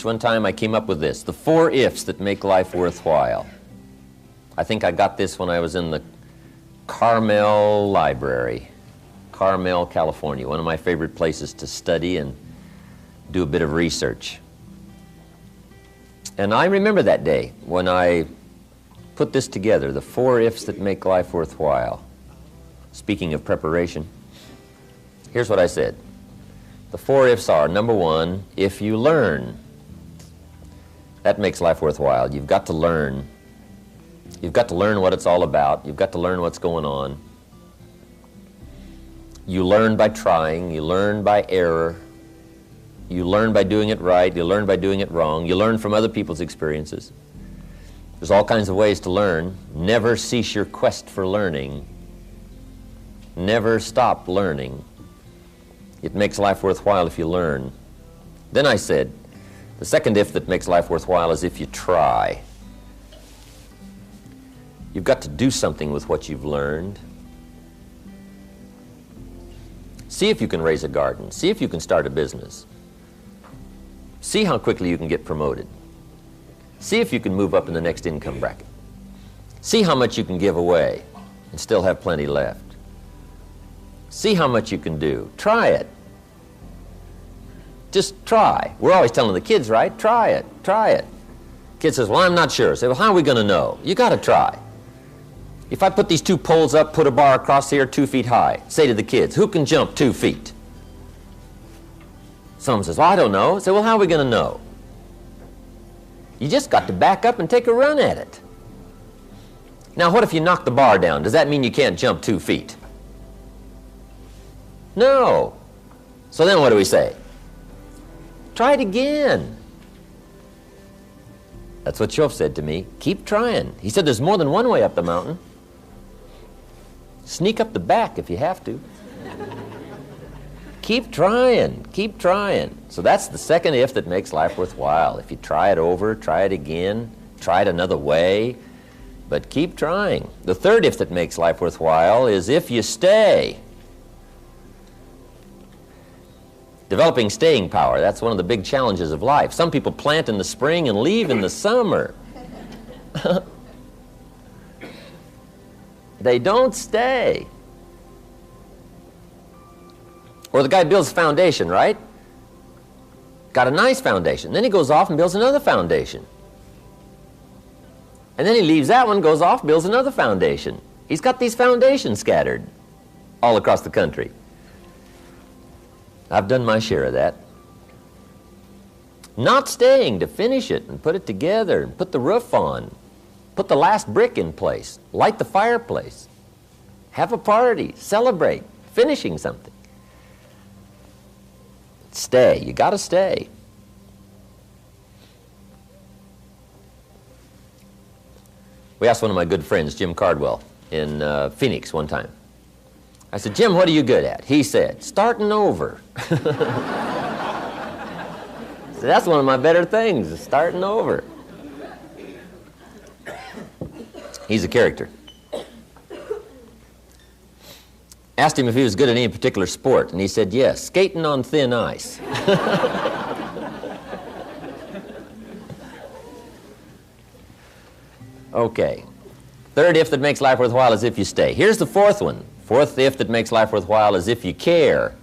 One time I came up with this, the 4 ifs that make life worthwhile. I think I got this when I was in the Carmel Library, Carmel, California, one of my favorite places to study and do a bit of research. And I remember that day when I put this together, the 4 ifs that make life worthwhile. Speaking of preparation, here's what I said. The 4 ifs are, number 1, if you learn. That makes life worthwhile. You've got to learn. You've got to learn what it's all about. You've got to learn what's going on. You learn by trying. You learn by error. You learn by doing it right. You learn by doing it wrong. You learn from other people's experiences. There's all kinds of ways to learn. Never cease your quest for learning. Never stop learning. It makes life worthwhile if you learn. Then I said, the second if that makes life worthwhile is if you try. You've got to do something with what you've learned. See if you can raise a garden. See if you can start a business. See how quickly you can get promoted. See if you can move up in the next income bracket. See how much you can give away and still have plenty left. See how much you can do. Try it. Just try. We're always telling the kids, right? Try it. Try it. Kid says, well, I'm not sure. Say, well, how are we going to know? You got to try. If I put these 2 poles up, put a bar across here 2 feet high, say to the kids, who can jump 2 feet? Someone says, well, I don't know. Say, well, how are we going to know? You just got to back up and take a run at it. Now, what if you knock the bar down? Does that mean you can't jump 2 feet? No. So then what do we say? Try it again. That's what Schoff said to me. Keep trying. He said there's more than one way up the mountain. Sneak up the back if you have to. Keep trying. Keep trying. So that's the second if that makes life worthwhile. If you try it over, try it again, try it another way, but keep trying. The third if that makes life worthwhile is if you stay. Developing staying power, that's one of the big challenges of life. Some people plant in the spring and leave in the summer. They don't stay. Or the guy builds a foundation, right? Got a nice foundation. Then he goes off and builds another foundation. And then he leaves that one, goes off, builds another foundation. He's got these foundations scattered all across the country. I've done my share of that. Not staying to finish it and put it together and put the roof on, put the last brick in place, light the fireplace, have a party, celebrate, finishing something. Stay. You got to stay. We asked one of my good friends, Jim Cardwell, in Phoenix one time. I said, Jim, what are you good at? He said, starting over. So that's one of my better things, is starting over. He's a character. Asked him if he was good at any particular sport, and he said, yes, skating on thin ice. Okay. Third if that makes life worthwhile is if you stay. Here's the fourth one. Fourth if that makes life worthwhile is if you care.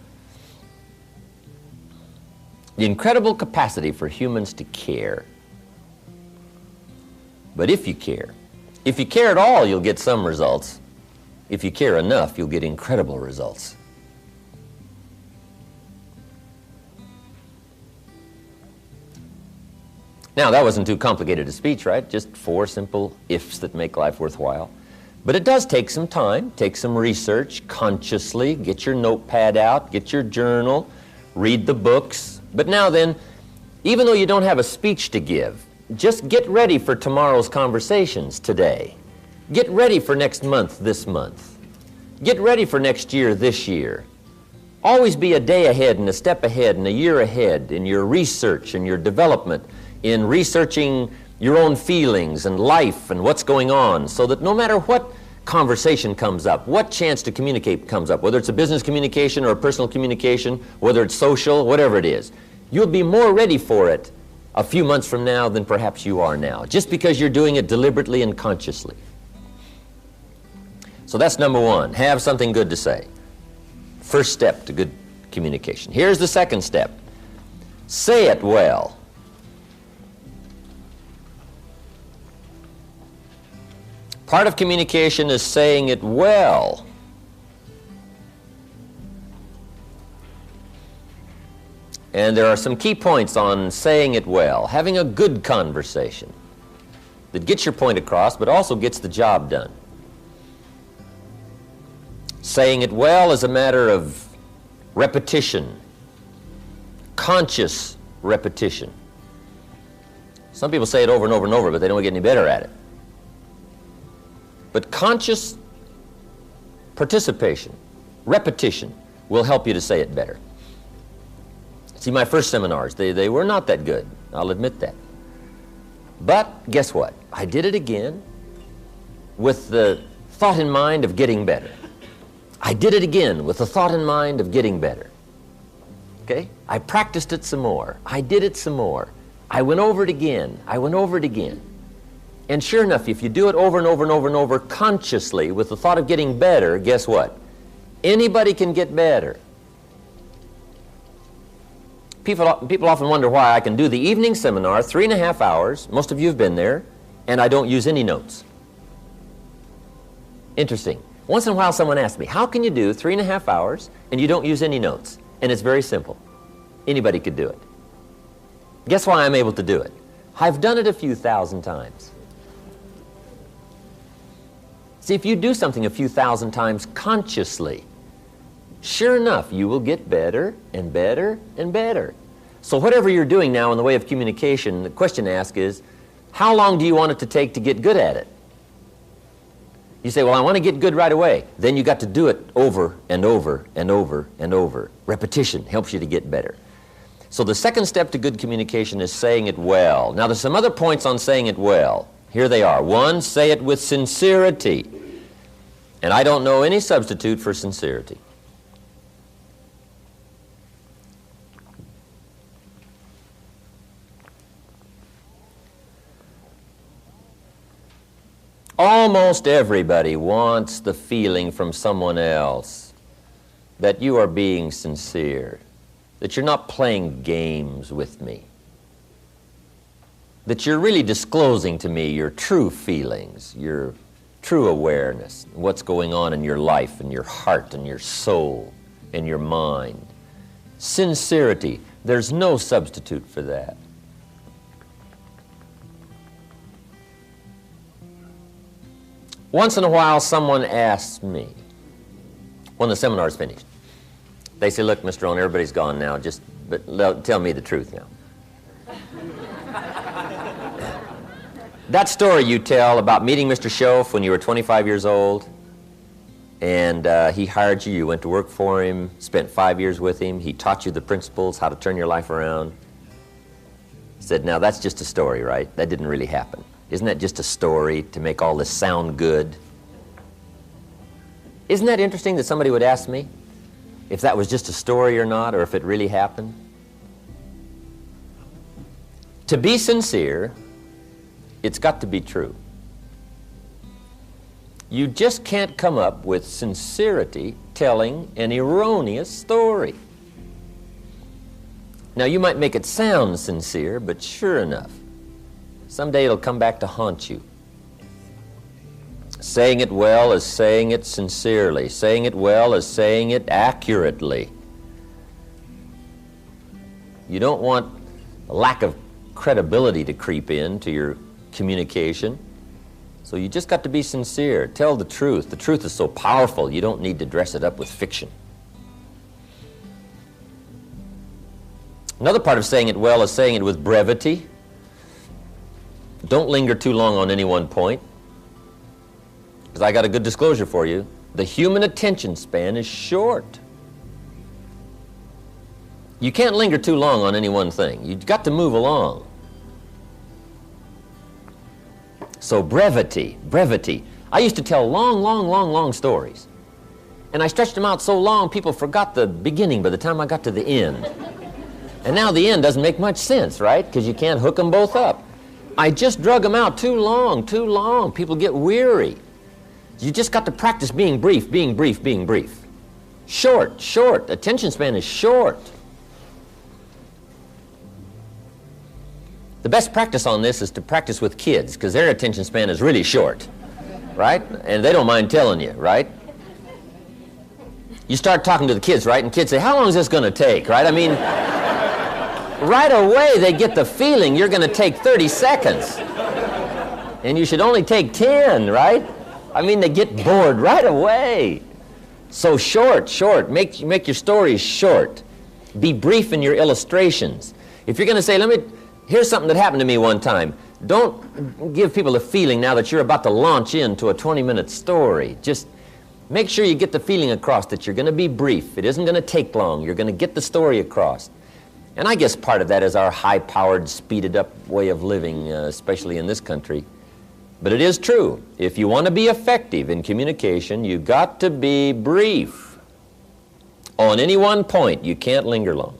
The incredible capacity for humans to care. But if you care at all, you'll get some results. If you care enough, you'll get incredible results. Now, that wasn't too complicated a speech, right? Just 4 simple ifs that make life worthwhile. But it does take some time, take some research, consciously, get your notepad out, get your journal, read the books. But now then, even though you don't have a speech to give, just get ready for tomorrow's conversations today. Get ready for next month this month. Get ready for next year this year. Always be a day ahead and a step ahead and a year ahead in your research and your development, in researching your own feelings and life and what's going on, so that no matter what conversation comes up, what chance to communicate comes up, whether it's a business communication or a personal communication, whether it's social, whatever it is, you'll be more ready for it a few months from now than perhaps you are now, just because you're doing it deliberately and consciously. So that's number one, have something good to say. First step to good communication. Here's the second step. Say it well. Part of communication is saying it well. And there are some key points on saying it well. Having a good conversation that gets your point across but also gets the job done. Saying it well is a matter of repetition, conscious repetition. Some people say it over and over and over, but they don't get any better at it. But conscious participation, repetition, will help you to say it better. See, my first seminars, they were not that good. I'll admit that. But guess what? I did it again with the thought in mind of getting better. I did it again with the thought in mind of getting better. Okay? I practiced it some more. I did it some more. I went over it again. I went over it again. And sure enough, if you do it over and over and over and over consciously with the thought of getting better, guess what? Anybody can get better. People often wonder why I can do the evening seminar, 3.5 hours, most of you have been there, and I don't use any notes. Interesting. Once in a while someone asks me, how can you do 3.5 hours and you don't use any notes? And it's very simple. Anybody could do it. Guess why I'm able to do it? I've done it a few thousand times. See, if you do something a few thousand times consciously, sure enough, you will get better and better and better. So whatever you're doing now in the way of communication, the question to ask is, how long do you want it to take to get good at it? You say, well, I want to get good right away. Then you got to do it over and over and over and over. Repetition helps you to get better. So the second step to good communication is saying it well. Now there's some other points on saying it well. Here they are. One, say it with sincerity. And I don't know any substitute for sincerity. Almost everybody wants the feeling from someone else that you are being sincere, that you're not playing games with me, that you're really disclosing to me your true feelings, your true awareness, what's going on in your life and your heart and your soul and your mind. Sincerity, there's no substitute for that. Once in a while, someone asks me, when the seminar's finished, they say, look, Mr. Rohn, everybody's gone now, but tell me the truth now. That story you tell about meeting Mr. Schoaf when you were 25 years old, and he hired you, you went to work for him, spent 5 years with him, he taught you the principles, how to turn your life around. He said, now that's just a story, right? That didn't really happen. Isn't that just a story to make all this sound good? Isn't that interesting that somebody would ask me if that was just a story or not, or if it really happened? To be sincere, it's got to be true. You just can't come up with sincerity telling an erroneous story. Now, you might make it sound sincere, but sure enough, someday it'll come back to haunt you. Saying it well is saying it sincerely. Saying it well is saying it accurately. You don't want a lack of credibility to creep into your communication. So you just got to be sincere. Tell the truth. The truth is so powerful, you don't need to dress it up with fiction. Another part of saying it well is saying it with brevity. Don't linger too long on any one point, because I got a good disclosure for you. The human attention span is short. You can't linger too long on any one thing. You've got to move along. So brevity. I used to tell long stories. And I stretched them out so long, people forgot the beginning by the time I got to the end. And now the end doesn't make much sense, right? Because you can't hook them both up. I just drug them out too long, too long. People get weary. You just got to practice being brief, being brief, being brief. Short, short. Attention span is short. The best practice on this is to practice with kids, because their attention span is really short, right? And they don't mind telling you, right? You start talking to the kids, right? And kids say, how long is this going to take, right? I mean, right away they get the feeling you're going to take 30 seconds. And you should only take 10, right? I mean, they get bored right away. So short, short. Make your stories short. Be brief in your illustrations. If you're going to say, here's something that happened to me one time. Don't give people a feeling now that you're about to launch into a 20-minute story. Just make sure you get the feeling across that you're going to be brief. It isn't going to take long. You're going to get the story across. And I guess part of that is our high-powered, speeded-up way of living, especially in this country. But it is true. If you want to be effective in communication, you've got to be brief. On any one point, you can't linger long.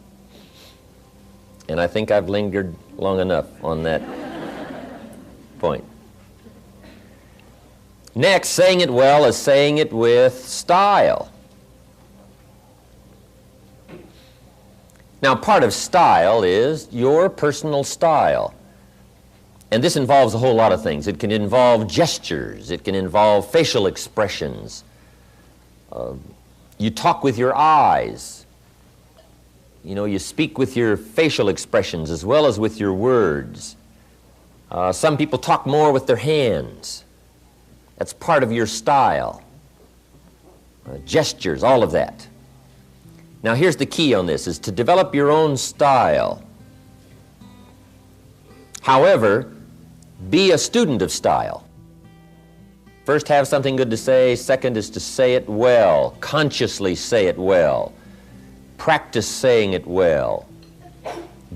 And I think I've lingered long enough on that point. Next, saying it well is saying it with style. Now, part of style is your personal style. And this involves a whole lot of things. It can involve gestures. It can involve facial expressions. You talk with your eyes. You know, you speak with your facial expressions as well as with your words. Some people talk more with their hands. That's part of your style. Gestures, all of that. Now here's the key on this, is to develop your own style. However, be a student of style. First, have something good to say. Second is to say it well. Consciously say it well. Practice saying it well.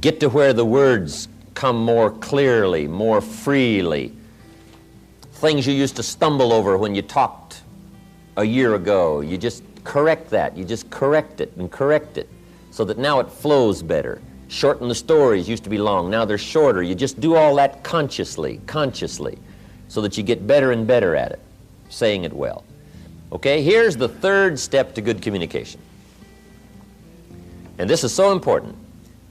Get to where the words come more clearly, more freely. Things you used to stumble over when you talked a year ago, you just correct that. You just correct it and correct it so that now it flows better. Shorten the stories. Used to be long. Now they're shorter. You just do all that consciously, so that you get better and better at it, saying it well. Okay, here's the third step to good communication. And this is so important.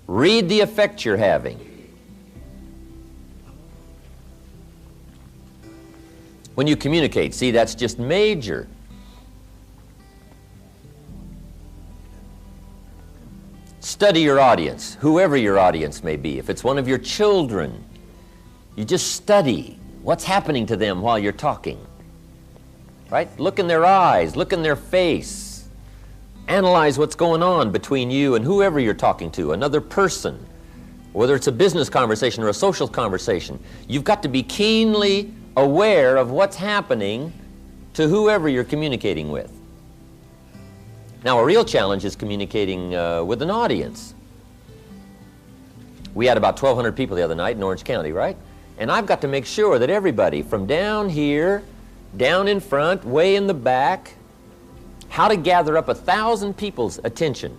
Read the effect you're having. When you communicate, see, that's just major. Study your audience, whoever your audience may be. If it's one of your children, you just study what's happening to them while you're talking. Right? Look in their eyes, look in their face. Analyze what's going on between you and whoever you're talking to, another person. Whether it's a business conversation or a social conversation, you've got to be keenly aware of what's happening to whoever you're communicating with. Now, a real challenge is communicating with an audience. We had about 1,200 people the other night in Orange County, right? And I've got to make sure that everybody from down here, down in front, way in the back, how to gather up 1,000 people's attention,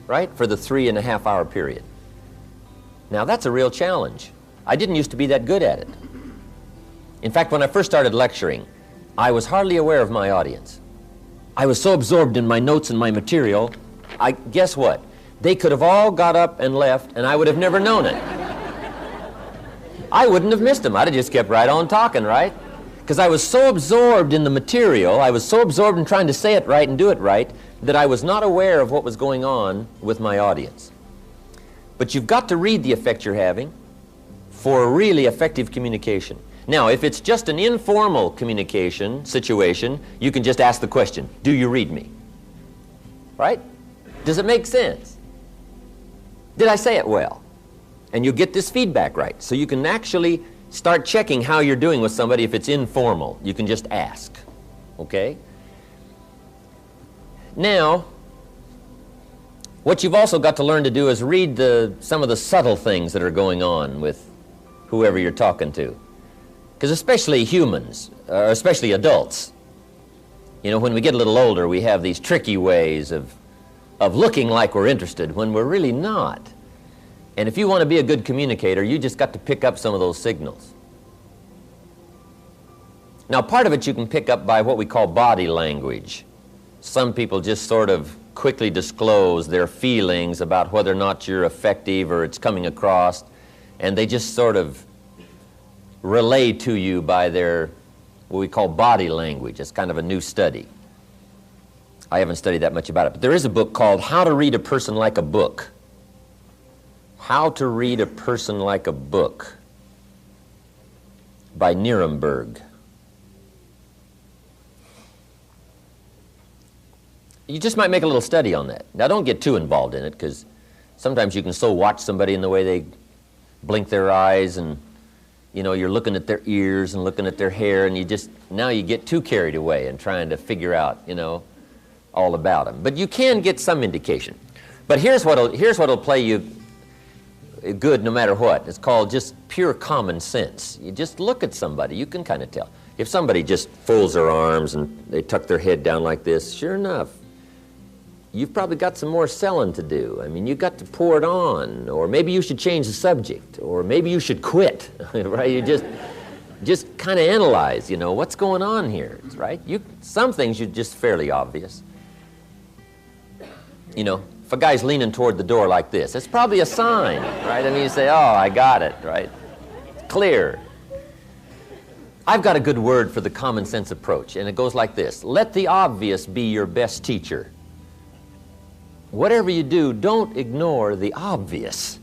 right, for the 3.5-hour period. Now, that's a real challenge. I didn't used to be that good at it. In fact, when I first started lecturing, I was hardly aware of my audience. I was so absorbed in my notes and my material, guess what? They could have all got up and left, and I would have never known it. I wouldn't have missed them. I'd have just kept right on talking, right? Because I was so absorbed in the material, I was so absorbed in trying to say it right and do it right, that I was not aware of what was going on with my audience. But you've got to read the effect you're having for a really effective communication. Now, if it's just an informal communication situation, you can just ask the question, do you read me? Right? Does it make sense? Did I say it well? And you get this feedback right. So you can actually start checking how you're doing with somebody if it's informal. You can just ask. Okay? Now, what you've also got to learn to do is read some of the subtle things that are going on with whoever you're talking to. Because especially humans, or especially adults, you know, when we get a little older, we have these tricky ways of of looking like we're interested when we're really not. And if you want to be a good communicator, you just got to pick up some of those signals. Now, part of it you can pick up by what we call body language. Some people just sort of quickly disclose their feelings about whether or not you're effective or it's coming across, and they just sort of relay to you by their, what we call body language. It's kind of a new study. I haven't studied that much about it, but there is a book called How to Read a Person Like a Book. How to Read a Person Like a Book by Nuremberg. You just might make a little study on that. Now, don't get too involved in it, because sometimes you can so watch somebody in the way they blink their eyes, and you know, you're looking at their ears and looking at their hair, and now you get too carried away in trying to figure out, you know, all about them. But you can get some indication. But here's what'll play you good no matter what. It's called just pure common sense. You just look at somebody, you can kind of tell. If somebody just folds their arms and they tuck their head down like this, sure enough, you've probably got some more selling to do. I mean, you've got to pour it on, or maybe you should change the subject, or maybe you should quit, right? You just kind of analyze, you know, what's going on here, right? Some things are just fairly obvious. You know, if a guy's leaning toward the door like this, it's probably a sign, right? I mean, you say, oh, I got it, right? Clear. I've got a good word for the common sense approach, and it goes like this. Let the obvious be your best teacher. Whatever you do, don't ignore the obvious.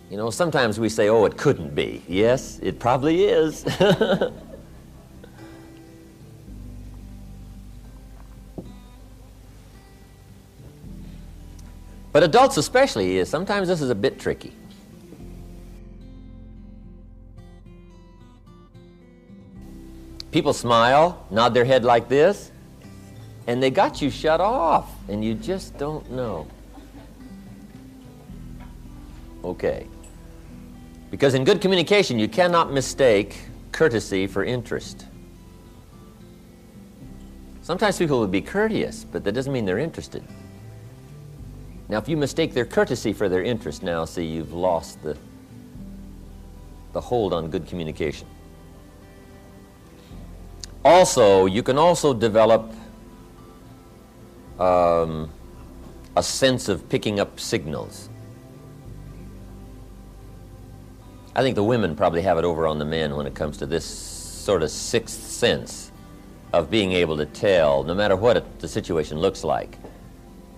You know, sometimes we say, oh, it couldn't be. Yes, it probably is. But adults especially, sometimes this is a bit tricky. People smile, nod their head like this, and they got you shut off, and you just don't know. Okay. Because in good communication, you cannot mistake courtesy for interest. Sometimes people will be courteous, but that doesn't mean they're interested. Now, if you mistake their courtesy for their interest, now, see, you've lost the hold on good communication. Also, you can also develop a sense of picking up signals. I think the women probably have it over on the men when it comes to this sort of sixth sense of being able to tell, no matter what the situation looks like.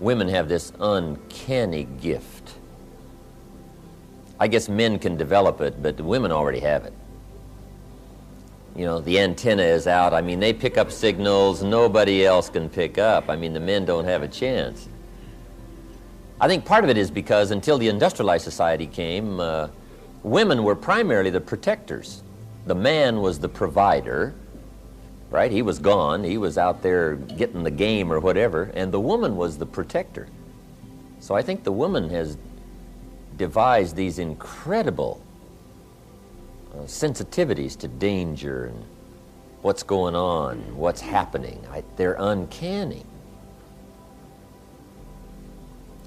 Women have this uncanny gift. I guess men can develop it, but the women already have it. You know, the antenna is out. I mean, they pick up signals nobody else can pick up. I mean, the men don't have a chance. I think part of it is because until the industrialized society came, women were primarily the protectors. The man was the provider, right? He was gone. He was out there getting the game or whatever, and the woman was the protector. So I think the woman has devised these incredible sensitivities to danger and what's going on, what's happening. They're uncanny.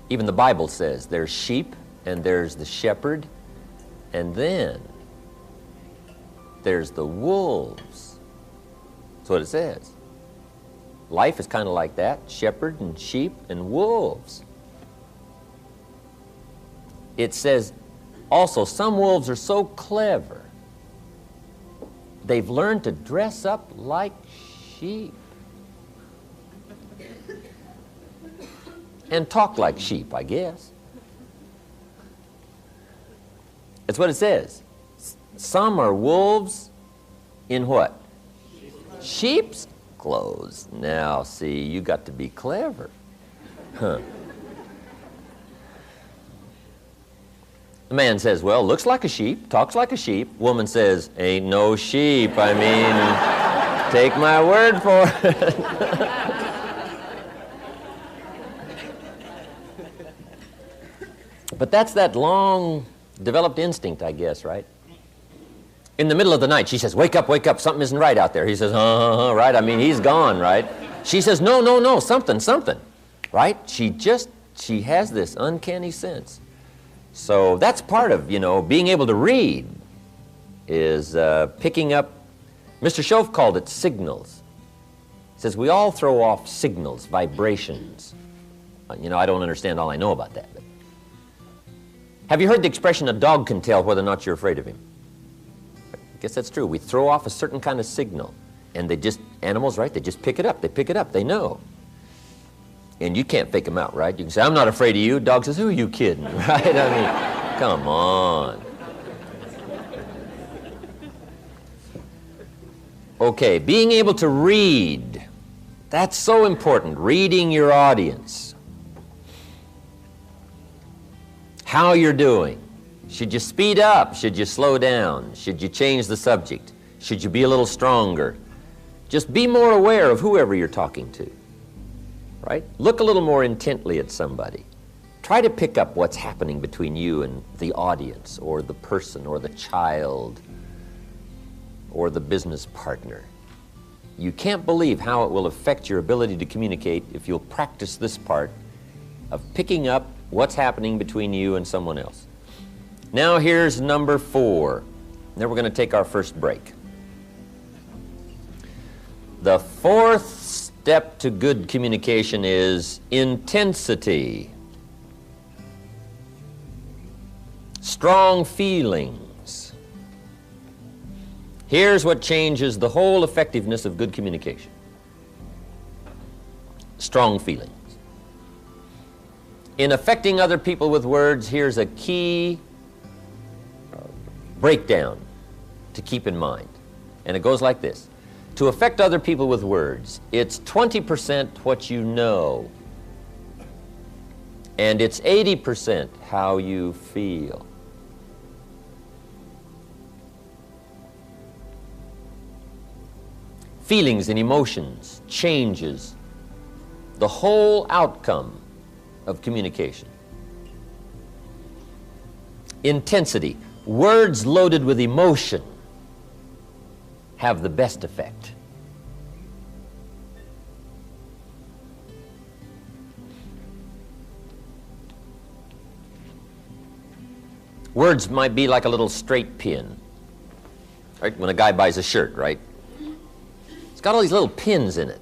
Even the Bible says there's sheep and there's the shepherd, and then there's the wolves. That's what it says. Life is kind of like that, shepherd and sheep and wolves. It says also some wolves are so clever they've learned to dress up like sheep and talk like sheep, I guess. That's what it says. Some are wolves in what? Sheep's clothes. Now, see, you got to be clever. Huh. The man says, well, looks like a sheep, talks like a sheep. Woman says, ain't no sheep. I mean, take my word for it. But that's that long developed instinct, I guess, right? In the middle of the night, she says, wake up, something isn't right out there. He says, right? I mean, he's gone, right? She says, no, something. right? She has this uncanny sense. So that's part of, being able to read is picking up, Mr. Schoaf called it signals. He says we all throw off signals, vibrations. I don't understand all I know about that. But have you heard the expression, a dog can tell whether or not you're afraid of him? I guess that's true. We throw off a certain kind of signal, and animals, right, they just pick it up, they know. And you can't fake them out, right? You can say, I'm not afraid of you. Dog says, who are you kidding, right? I mean, come on. Okay, being able to read. That's so important, reading your audience. How you're doing. Should you speed up? Should you slow down? Should you change the subject? Should you be a little stronger? Just be more aware of whoever you're talking to. Right? Look a little more intently at somebody. Try to pick up what's happening between you and the audience, or the person, or the child, or the business partner. You can't believe how it will affect your ability to communicate if you'll practice this part of picking up what's happening between you and someone else. Now here's number 4. Then we're going to take our first break. The 4th step to good communication is intensity. Strong feelings. Here's what changes the whole effectiveness of good communication. Strong feelings. In affecting other people with words, here's a key breakdown to keep in mind. And it goes like this. To affect other people with words, it's 20% what you know, and it's 80% how you feel. Feelings and emotions changes the whole outcome of communication. Intensity, words loaded with emotion have the best effect. Words might be like a little straight pin, right? When a guy buys a shirt, right? It's got all these little pins in it,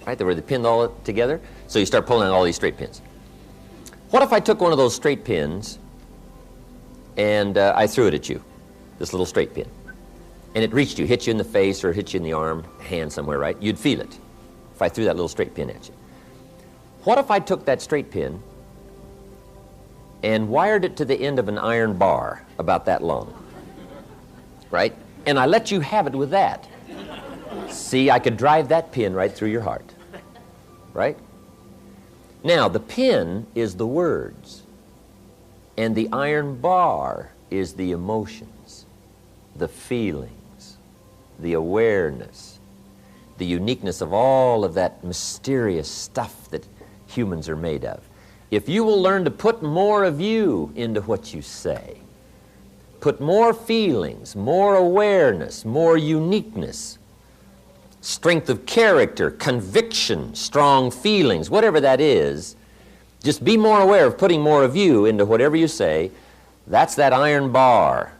right? Where they pinned all together. So you start pulling out all these straight pins. What if I took one of those straight pins and I threw it at you, this little straight pin? And it reached you, hit you in the face or hit you in the arm, hand somewhere, right? You'd feel it if I threw that little straight pin at you. What if I took that straight pin and wired it to the end of an iron bar about that long, right? And I let you have it with that. See, I could drive that pin right through your heart, right? Now, the pin is the words, and the iron bar is the emotions, the feelings, the awareness, the uniqueness of all of that mysterious stuff that humans are made of. If you will learn to put more of you into what you say, put more feelings, more awareness, more uniqueness, strength of character, conviction, strong feelings, whatever that is, just be more aware of putting more of you into whatever you say. That's that iron bar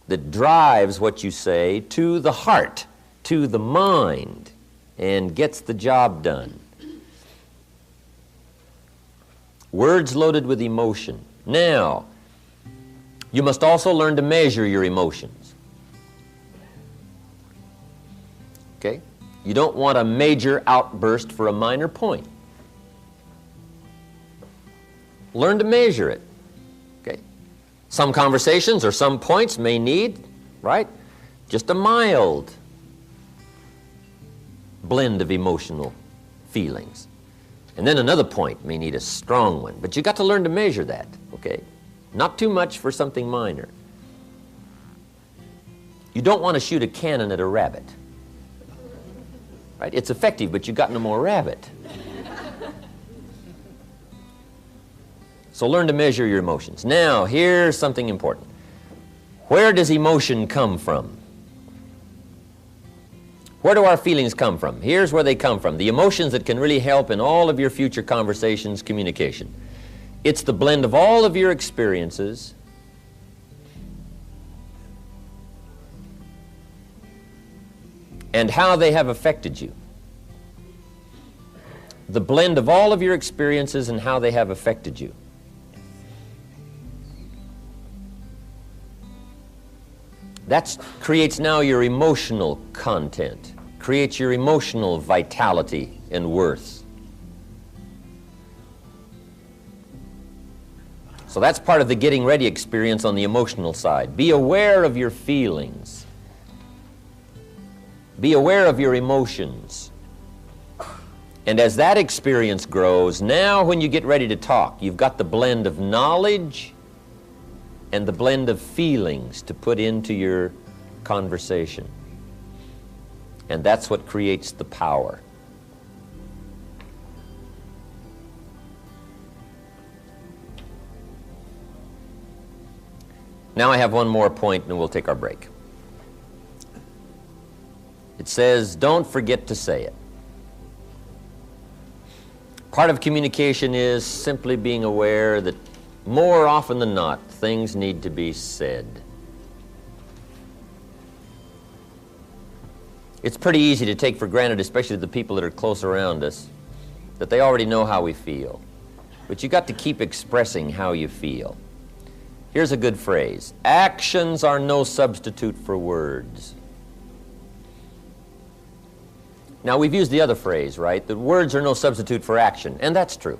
that drives what you say to the heart, to the mind, and gets the job done. Words loaded with emotion. Now, you must also learn to measure your emotions. Okay? You don't want a major outburst for a minor point. Learn to measure it. Okay? Some conversations or some points may need, right, just a mild blend of emotional feelings. And then another point may need a strong one. But you got to learn to measure that, okay? Not too much for something minor. You don't want to shoot a cannon at a rabbit. Right? It's effective, but you've got no more rabbit. So learn to measure your emotions. Now, here's something important. Where does emotion come from? Where do our feelings come from? Here's where they come from. The emotions that can really help in all of your future conversations, communication. It's the blend of all of your experiences and how they have affected you. The blend of all of your experiences and how they have affected you. That creates now your emotional content, creates your emotional vitality and worth. So that's part of the getting ready experience on the emotional side. Be aware of your feelings. Be aware of your emotions. And as that experience grows, now when you get ready to talk, you've got the blend of knowledge and the blend of feelings to put into your conversation. And that's what creates the power. Now I have one more point and we'll take our break. It says, don't forget to say it. Part of communication is simply being aware that more often than not, things need to be said. It's pretty easy to take for granted, especially the people that are close around us, that they already know how we feel. But you got to keep expressing how you feel. Here's a good phrase. Actions are no substitute for words. Now, we've used the other phrase, right? That words are no substitute for action, and that's true.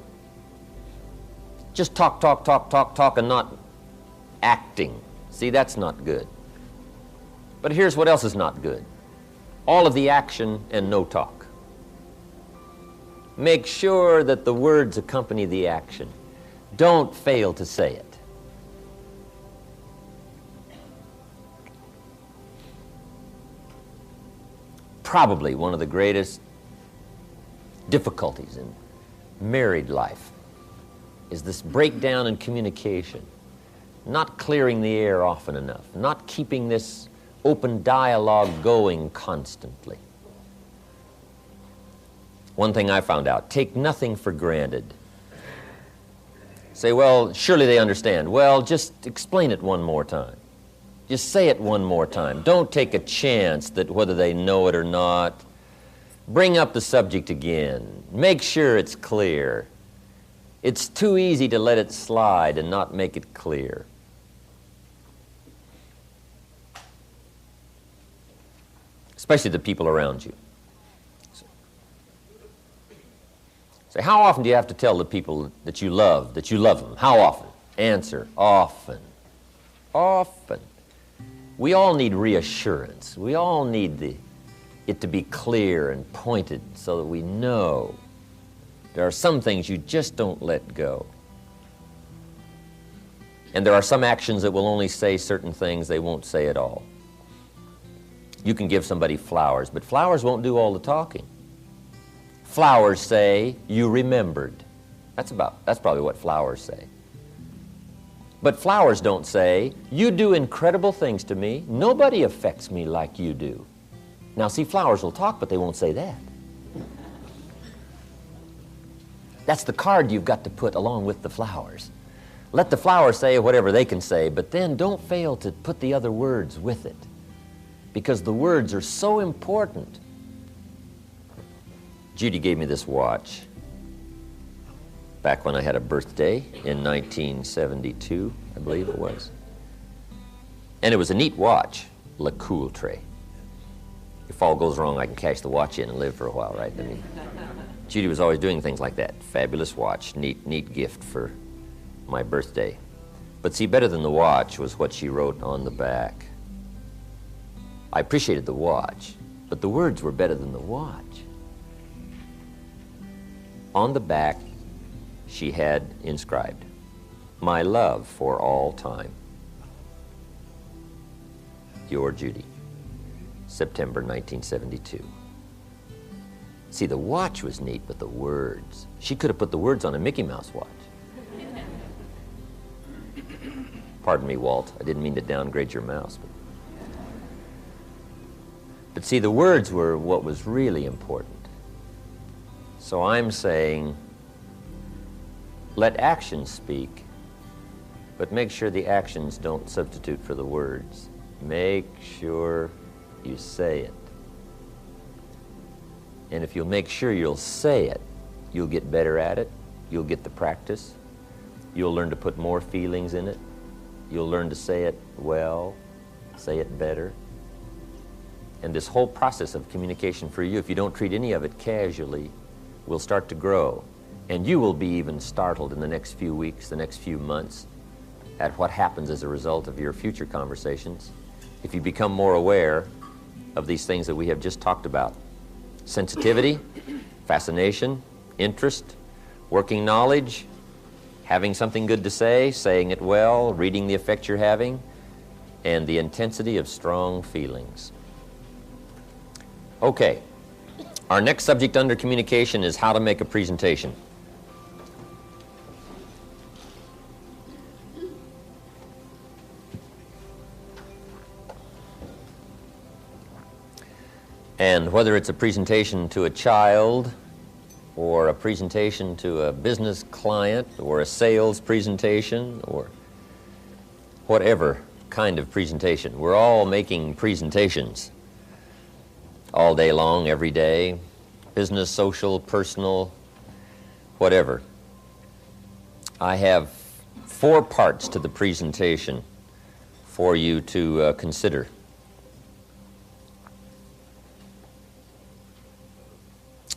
Just talk, talk, talk, talk, talk, and not acting. See, that's not good. But here's what else is not good. All of the action and no talk. Make sure that the words accompany the action. Don't fail to say it. Probably one of the greatest difficulties in married life is this breakdown in communication, not clearing the air often enough, not keeping this open dialogue going constantly. One thing I found out, take nothing for granted. Say, well, surely they understand. Well, just explain it one more time. Just say it one more time. Don't take a chance that whether they know it or not. Bring up the subject again. Make sure it's clear. It's too easy to let it slide and not make it clear. Especially the people around you. So how often do you have to tell the people that you love them? How often? Answer, often. Often. We all need reassurance. We all need it to be clear and pointed so that we know. There are some things you just don't let go. And there are some actions that will only say certain things they won't say at all. You can give somebody flowers, but flowers won't do all the talking. Flowers say, you remembered. That's probably what flowers say. But flowers don't say, you do incredible things to me. Nobody affects me like you do. Now, see, flowers will talk, but they won't say that. That's the card you've got to put along with the flowers. Let the flowers say whatever they can say, but then don't fail to put the other words with it, because the words are so important. Judy gave me this watch back when I had a birthday in 1972, I believe it was. And it was a neat watch, Le Coultre. If all goes wrong, I can cash the watch in and live for a while, right? I mean, Judy was always doing things like that. Fabulous watch, neat gift for my birthday. But see, better than the watch was what she wrote on the back. I appreciated the watch, but the words were better than the watch. On the back, she had inscribed, "My love for all time. Your Judy, September 1972. See, the watch was neat, but the words. She could have put the words on a Mickey Mouse watch. Pardon me, Walt. I didn't mean to downgrade your mouse. But see, the words were what was really important. So I'm saying, let actions speak, but make sure the actions don't substitute for the words. Make sure you say it. And if you'll make sure you'll say it, you'll get better at it, you'll get the practice, you'll learn to put more feelings in it, you'll learn to say it well, say it better. And this whole process of communication for you, if you don't treat any of it casually, will start to grow. And you will be even startled in the next few weeks, the next few months, at what happens as a result of your future conversations if you become more aware of these things that we have just talked about. Sensitivity, fascination, interest, working knowledge, having something good to say, saying it well, reading the effect you're having, and the intensity of strong feelings. Okay, our next subject under communication is how to make a presentation. And whether it's a presentation to a child, or a presentation to a business client, or a sales presentation, or whatever kind of presentation, we're all making presentations all day long, every day, business, social, personal, whatever. I have 4 parts to the presentation for you to consider.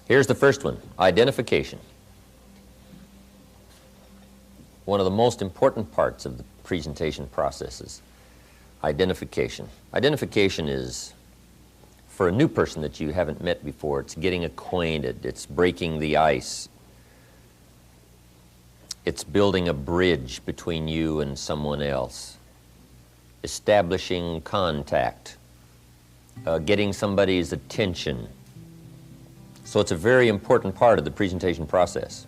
Here's the first one, identification. One of the most important parts of the presentation process is identification. Identification is, for a new person that you haven't met before, it's getting acquainted, it's breaking the ice. It's building a bridge between you and someone else, establishing contact, getting somebody's attention. So it's a very important part of the presentation process.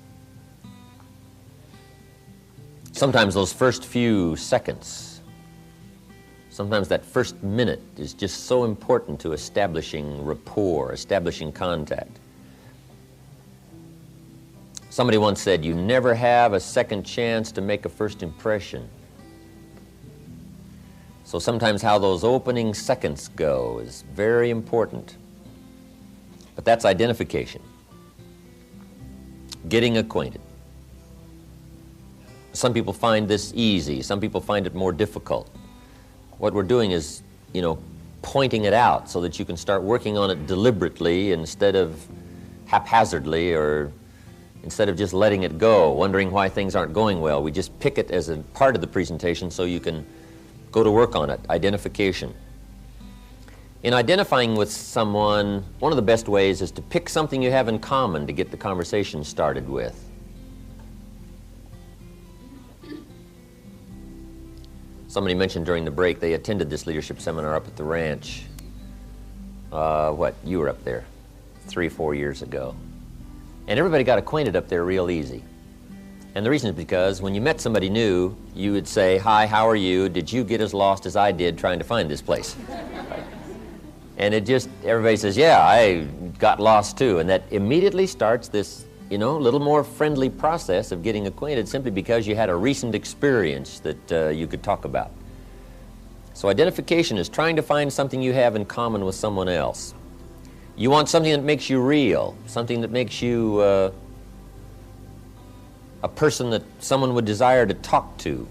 Sometimes those first few seconds, sometimes that first minute is just so important to establishing rapport, establishing contact. Somebody once said, you never have a second chance to make a first impression. So sometimes how those opening seconds go is very important. But that's identification, getting acquainted. Some people find this easy, some people find it more difficult. What we're doing is, pointing it out so that you can start working on it deliberately instead of haphazardly, or instead of just letting it go, wondering why things aren't going well. We just pick it as a part of the presentation so you can go to work on it, identification. In identifying with someone, one of the best ways is to pick something you have in common to get the conversation started with. Somebody mentioned during the break they attended this leadership seminar up at the ranch. You were up there 3-4 years ago. And everybody got acquainted up there real easy. And the reason is because when you met somebody new, you would say, hi, how are you? Did you get as lost as I did trying to find this place? And everybody says, yeah, I got lost too. And that immediately starts this, little more friendly process of getting acquainted simply because you had a recent experience that you could talk about. So identification is trying to find something you have in common with someone else. You want something that makes you real, something that makes you a person that someone would desire to talk to.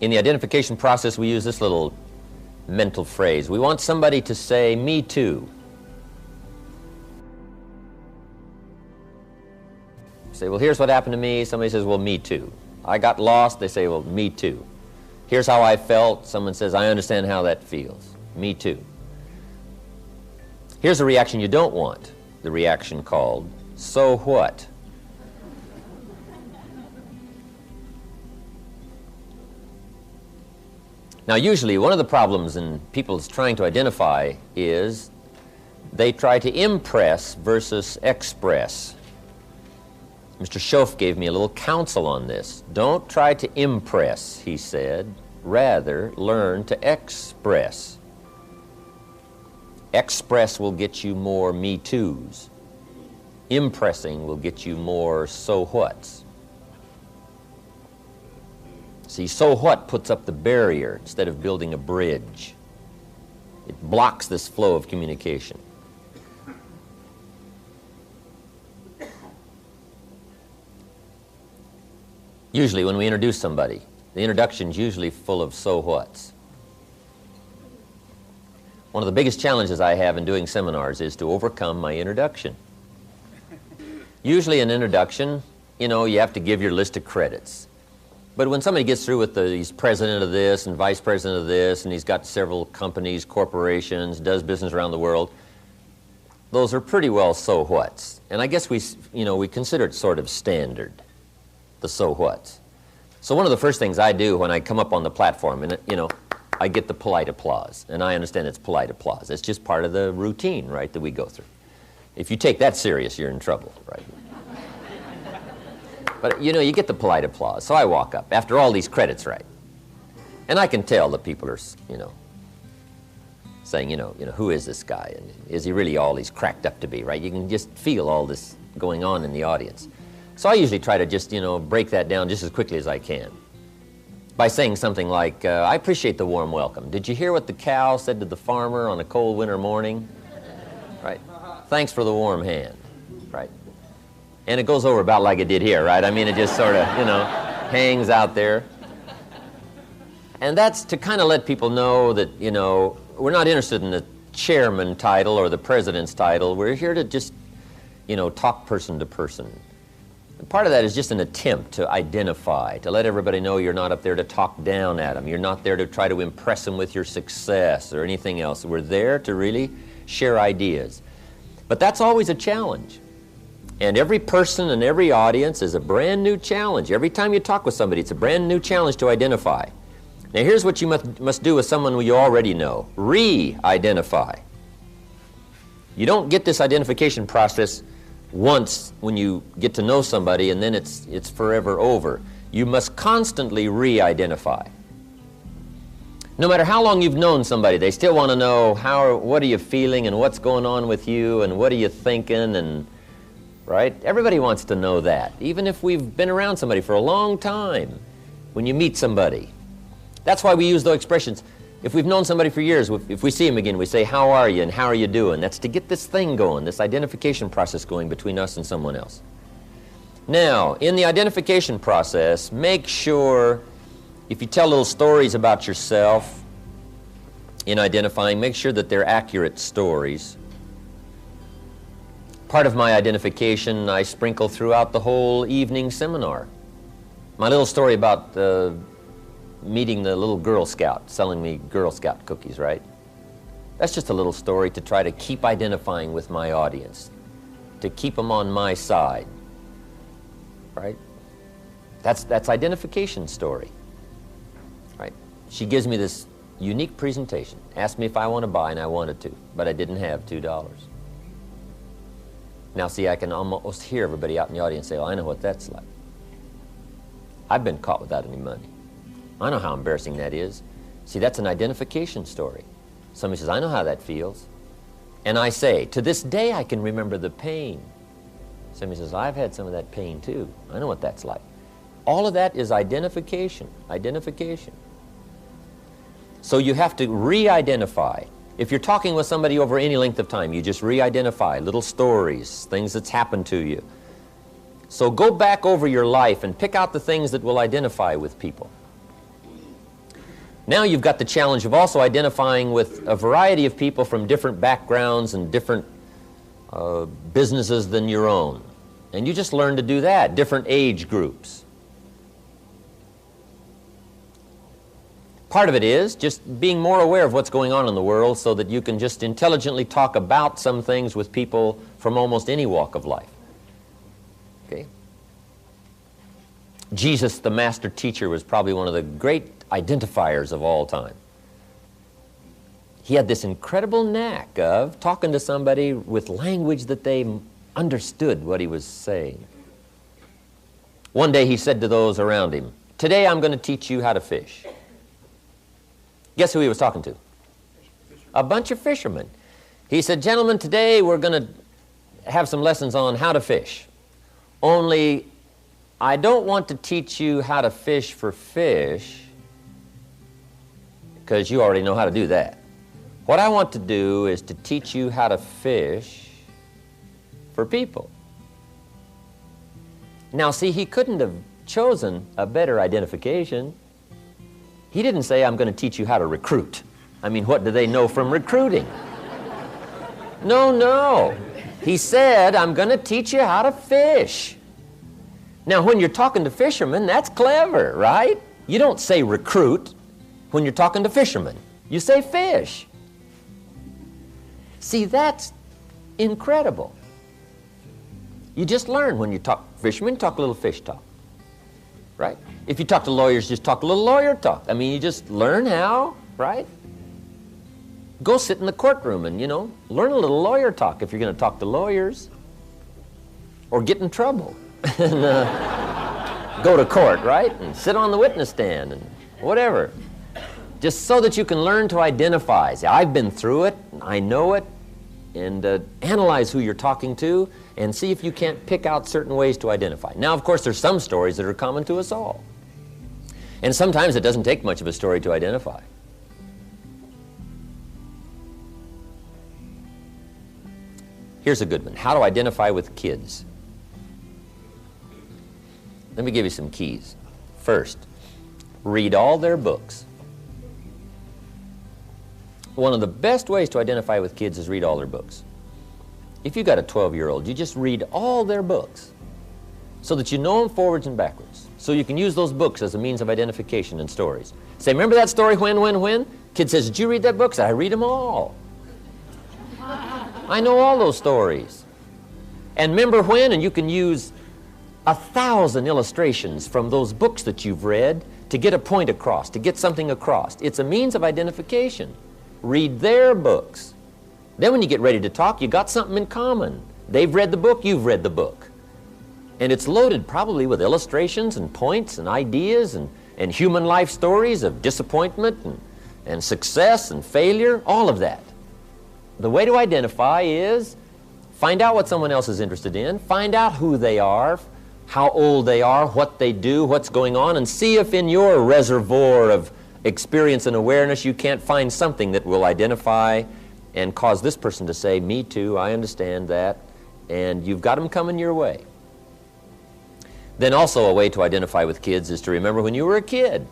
In the identification process, we use this little mental phrase. We want somebody to say, me too. Say, well, here's what happened to me. Somebody says, well, me too. I got lost. They say, well, me too. Here's how I felt. Someone says, I understand how that feels. Me too. Here's a reaction you don't want. The reaction called, so what? Now, usually, one of the problems in people's trying to identify is they try to impress versus express. Mr. Schoaf gave me a little counsel on this. Don't try to impress, he said. Rather, learn to express. Express will get you more me toos. Impressing will get you more so whats. See, so what puts up the barrier instead of building a bridge. It blocks this flow of communication. Usually when we introduce somebody, the introduction's usually full of so whats. One of the biggest challenges I have in doing seminars is to overcome my introduction. Usually an introduction, you know, you have to give your list of credits. But when somebody gets through with he's president of this and vice president of this, and he's got several companies, corporations, does business around the world, those are pretty well so whats. And I guess we consider it sort of standard, the so whats. So one of the first things I do when I come up on the platform, and I get the polite applause. And I understand it's polite applause. It's just part of the routine, right, that we go through. If you take that serious, you're in trouble, right? But, you get the polite applause. So I walk up, after all these credits, right? And I can tell that people are, saying, who is this guy? And is he really all he's cracked up to be, right? You can just feel all this going on in the audience. So I usually try to just, break that down just as quickly as I can by saying something like, I appreciate the warm welcome. Did you hear what the cow said to the farmer on a cold winter morning? Right? Thanks for the warm hand, right? And it goes over about like it did here, right? I mean, it just sort of, hangs out there. And that's to kind of let people know that, we're not interested in the chairman title or the president's title. We're here to just, talk person to person. And part of that is just an attempt to identify, to let everybody know you're not up there to talk down at them. You're not there to try to impress them with your success or anything else. We're there to really share ideas. But that's always a challenge. And every person and every audience is a brand new challenge. Every time you talk with somebody, it's a brand new challenge to identify. Now here's what you must do with someone who you already know. Re-identify. You don't get this identification process once when you get to know somebody and then it's forever over. You must constantly re-identify. No matter how long you've known somebody, they still want to know what are you feeling and what's going on with you and what are you thinking, and right? Everybody wants to know that, even if we've been around somebody for a long time. When you meet somebody, that's why we use those expressions. If we've known somebody for years, if we see them again, we say, how are you and how are you doing? That's to get this thing going, this identification process going between us and someone else. Now, in the identification process, make sure, if you tell little stories about yourself in identifying, make sure that they're accurate stories. Part of my identification I sprinkle throughout the whole evening seminar. My little story about meeting the little Girl Scout, selling me Girl Scout cookies, right? That's just a little story to try to keep identifying with my audience, to keep them on my side, right? That's identification story, right? She gives me this unique presentation, asked me if I want to buy, and I wanted to, but I didn't have $2. Now see, I can almost hear everybody out in the audience say, well, I know what that's like. I've been caught without any money. I know how embarrassing that is. See, that's an identification story. Somebody says, I know how that feels. And I say, to this day I can remember the pain. Somebody says, I've had some of that pain too. I know what that's like. All of that is identification, identification. So you have to re-identify. If you're talking with somebody over any length of time, you just re-identify little stories, things that's happened to you. So go back over your life and pick out the things that will identify with people. Now you've got the challenge of also identifying with a variety of people from different backgrounds and different businesses than your own. And you just learn to do that, different age groups. Part of it is just being more aware of what's going on in the world so that you can just intelligently talk about some things with people from almost any walk of life. Okay? Jesus, the master teacher, was probably one of the great identifiers of all time. He had this incredible knack of talking to somebody with language that they understood what he was saying. One day he said to those around him, "Today I'm going to teach you how to fish." Guess who he was talking to? A bunch of fishermen. He said, "Gentlemen, today we're going to have some lessons on how to fish. Only I don't want to teach you how to fish for fish, because you already know how to do that. What I want to do is to teach you how to fish for people." Now, see, he couldn't have chosen a better identification. He didn't say, "I'm going to teach you how to recruit." I mean, what do they know from recruiting? No. He said, "I'm going to teach you how to fish." Now, when you're talking to fishermen, that's clever, right? You don't say recruit when you're talking to fishermen. You say fish. See, that's incredible. You just learn when you talk fishermen, talk a little fish talk, right? If you talk to lawyers, just talk a little lawyer talk. I mean, you just learn how, right? Go sit in the courtroom and, learn a little lawyer talk if you're going to talk to lawyers. Or get in trouble and go to court, right? And sit on the witness stand and whatever. Just so that you can learn to identify. See, I've been through it, I know it, and analyze who you're talking to and see if you can't pick out certain ways to identify. Now, of course, there's some stories that are common to us all. And sometimes it doesn't take much of a story to identify. Here's a good one. How to identify with kids. Let me give you some keys. First, read all their books. One of the best ways to identify with kids is read all their books. If you've got a 12-year-old, you just read all their books so that you know them forwards and backwards. So you can use those books as a means of identification in stories. Say, "Remember that story, when?" Kid says, "Did you read that book?" Say, "I read them all. I know all those stories." And remember when, and you can use 1,000 illustrations from those books that you've read to get a point across, to get something across. It's a means of identification. Read their books. Then when you get ready to talk, you got something in common. They've read the book, you've read the book. And it's loaded probably with illustrations and points and ideas and human life stories of disappointment and success and failure, all of that. The way to identify is find out what someone else is interested in, find out who they are, how old they are, what they do, what's going on, and see if in your reservoir of experience and awareness you can't find something that will identify and cause this person to say, "Me too, I understand that," and you've got them coming your way. Then also a way to identify with kids is to remember when you were a kid.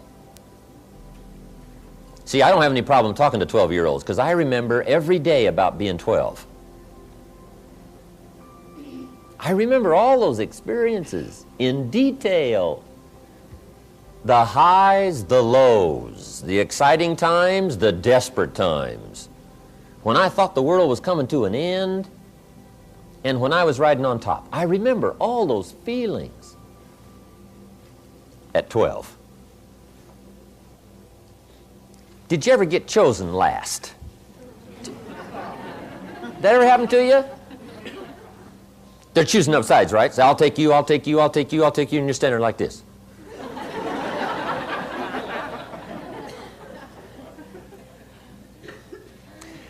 See, I don't have any problem talking to 12-year-olds because I remember every day about being 12. I remember all those experiences in detail. The highs, the lows, the exciting times, the desperate times. When I thought the world was coming to an end, and when I was riding on top. I remember all those feelings at 12. Did you ever get chosen last? That ever happen to you? They're choosing up sides, right? So I'll take you, I'll take you, I'll take you, I'll take you, and you're standing like this.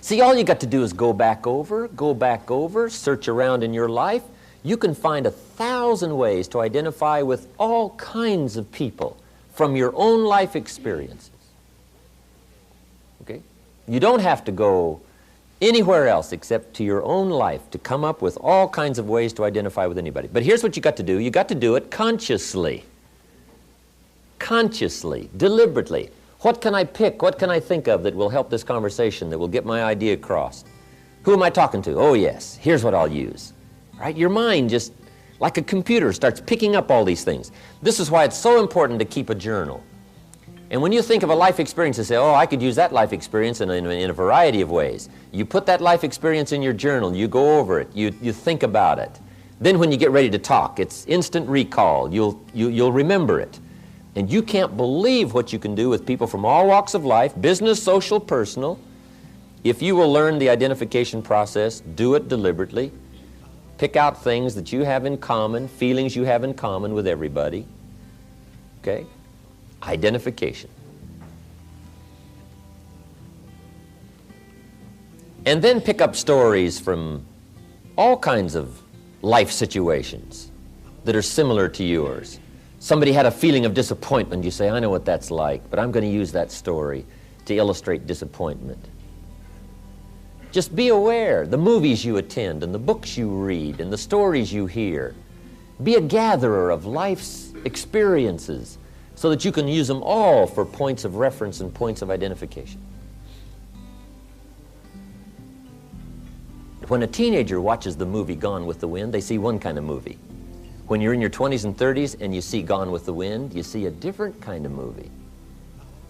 See, all you got to do is go back over, search around in your life. You can find 1,000 ways to identify with all kinds of people from your own life experiences. Okay? You don't have to go anywhere else except to your own life to come up with all kinds of ways to identify with anybody. But here's what you got to do. You got to do it consciously. Consciously, deliberately. What can I pick? What can I think of that will help this conversation, that will get my idea across? Who am I talking to? Oh, yes. Here's what I'll use. Right? Your mind just, like a computer, starts picking up all these things. This is why it's so important to keep a journal. And when you think of a life experience and say, oh, I could use that life experience in a variety of ways. You put that life experience in your journal, you go over it, you think about it. Then when you get ready to talk, it's instant recall. You'll remember it. And you can't believe what you can do with people from all walks of life, business, social, personal. If you will learn the identification process, do it deliberately, Pick out things that you have in common, feelings you have in common with everybody. Okay? Identification. And then pick up stories from all kinds of life situations that are similar to yours. Somebody had a feeling of disappointment. You say, I know what that's like, but I'm going to use that story to illustrate disappointment. Just be aware, the movies you attend and the books you read and the stories you hear. Be a gatherer of life's experiences so that you can use them all for points of reference and points of identification. When a teenager watches the movie Gone with the Wind, they see one kind of movie. When you're in your 20s and 30s and you see Gone with the Wind, you see a different kind of movie,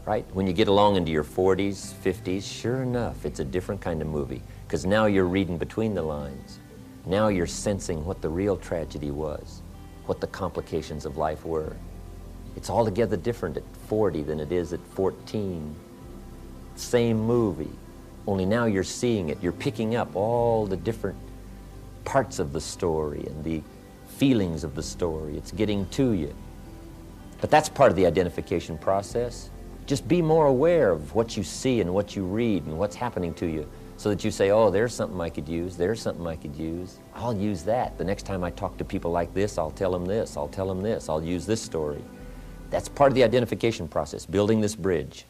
right? When you get along into your 40s, 50s, sure enough, it's a different kind of movie, because now you're reading between the lines. Now you're sensing what the real tragedy was, what the complications of life were. It's altogether different at 40 than it is at 14. Same movie, only now you're seeing it. You're picking up all the different parts of the story and the feelings of the story. It's getting to you. But that's part of the identification process. Just be more aware of what you see and what you read and what's happening to you, so that you say, oh, there's something I could use, there's something I could use. I'll use that. The next time I talk to people like this, I'll tell them this, I'll tell them this, I'll use this story. That's part of the identification process, building this bridge.